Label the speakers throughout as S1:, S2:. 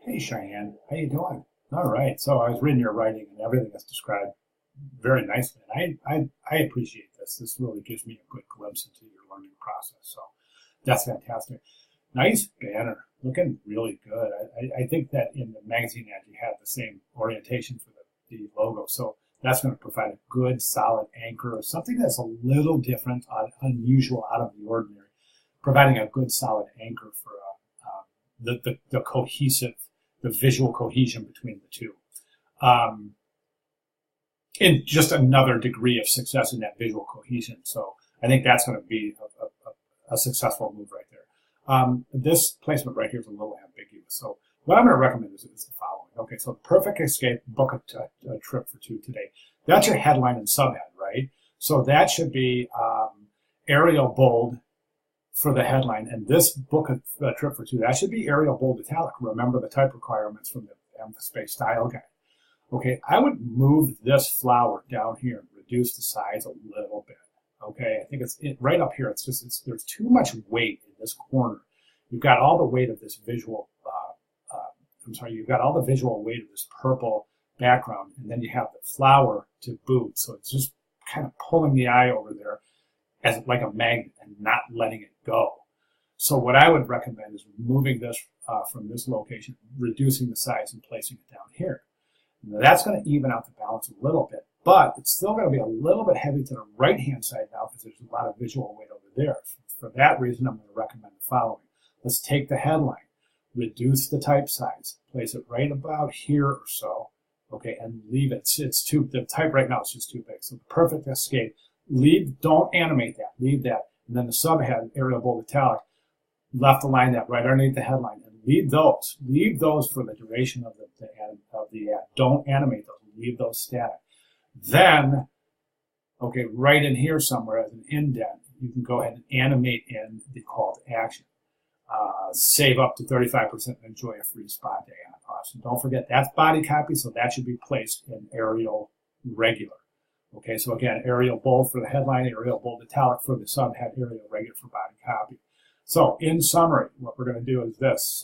S1: Hey Cheyenne, how you doing? All right. So I was reading your writing and everything that's described very nicely, and I appreciate this. This really gives me a good glimpse into your learning process. So that's fantastic. Nice banner, looking really good. I think that in the magazine ad you had the same orientation for the logo, so that's going to provide a good, solid anchor of something that's a little different, unusual, out of the ordinary, providing a good, solid anchor for the cohesive, the visual cohesion between the two. Um, and just another degree of success in that visual cohesion. So I think that's going to be a successful move right there. This placement right here is a little ambiguous. So what I'm going to recommend is the following. Okay, so Perfect Escape, book a trip for two today. That's your headline and subhead, right? So that should be Arial bold for the headline, and this book a trip for two, that should be Arial bold italic. Remember the type requirements from the Space Style Guide. Okay, I would move this flower down here and reduce the size a little bit. Okay, I think right up here. There's too much weight in this corner. You've got all the weight of this visual. You've got all the visual weight of this purple background, and then you have the flower to boot. So it's just kind of pulling the eye over there as like a magnet and not letting it go. So what I would recommend is removing this from this location, reducing the size and placing it down here. Now that's going to even out the balance a little bit, but it's still going to be a little bit heavy to the right-hand side now because there's a lot of visual weight over there. For that reason, I'm going to recommend the following. Let's take the headline, reduce the type size, place it right about here or so, okay, and leave it. The type right now is just too big. So the Perfect Escape, don't animate that, leave that. And then the subhead, Arial bold italic, left align that right underneath the headline, and leave those for the duration of the ad. Don't animate those, leave those static. Then, okay, right in here somewhere as an indent, you can go ahead and animate in the call to action. Save up to 35% and enjoy a free spa day on Austin. Don't forget, that's body copy, so that should be placed in Arial regular. Okay, so again, Arial bold for the headline, Arial bold italic for the subhead, Arial regular for body copy. So in summary, what we're going to do is this.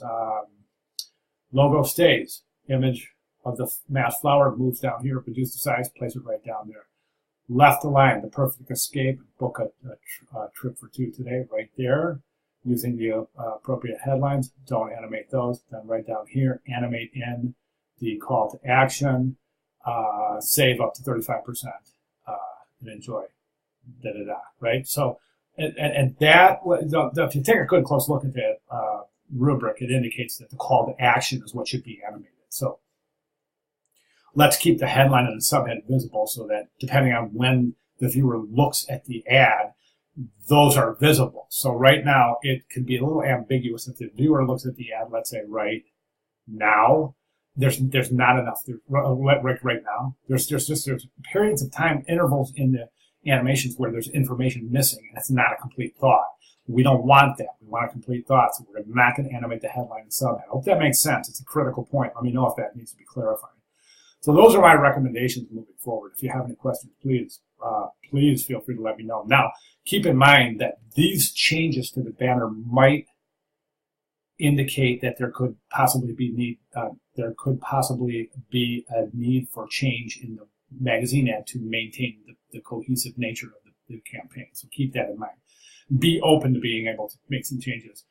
S1: Logo stays. Image of the mass flower moves down here, reduce the size, place it right down there. Left align, the Perfect Escape, book a trip for two today, right there. Using the appropriate headlines, don't animate those. Then right down here, animate in the call to action, save up to 35%, and enjoy, right? So, and that, if you take a good close look at that rubric, it indicates that the call to action is what should be animated. So let's keep the headline and the subhead visible so that depending on when the viewer looks at the ad, those are visible. So right now, it can be a little ambiguous if the viewer looks at the ad, let's say right now, there's not enough right now. There's periods of time, intervals in the animations where there's information missing, and it's not a complete thought. We don't want that. We want a complete thought, so we're not going to animate the headline and subhead. I hope that makes sense. It's a critical point. Let me know if that needs to be clarified. So those are my recommendations moving forward. If you have any questions, please feel free to let me know. Now, keep in mind that these changes to the banner might indicate that there could possibly be a need for change in the magazine ad to maintain the cohesive nature of the campaign. So keep that in mind. Be open to being able to make some changes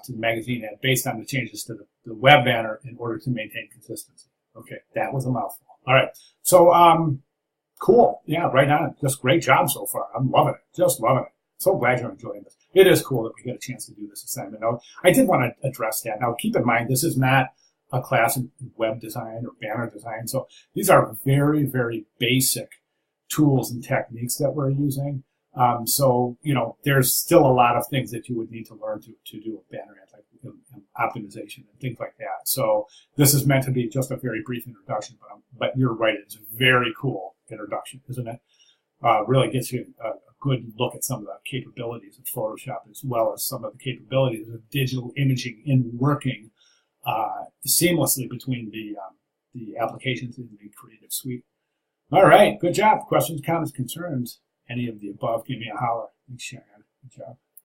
S1: to the magazine ad based on the changes to the web banner in order to maintain consistency. Okay, that was a mouthful. All right, so cool. Yeah, right on. Just great job so far. I'm loving it. Just loving it. So glad you're enjoying this. It is cool that we get a chance to do this assignment. Now, I did want to address that. Now, keep in mind, this is not a class in web design or banner design. So these are very, very basic tools and techniques that we're using. So, there's still a lot of things that you would need to learn to do a banner ad, like optimization and things like that. So this is meant to be just a very brief introduction, but you're right. It's a very cool introduction, isn't it? Really gets you a good look at some of the capabilities of Photoshop as well as some of the capabilities of digital imaging in working seamlessly between the applications in the Creative Suite. All right, good job. Questions, comments, concerns, any of the above, give me a holler. Thanks, Sharon. Good job.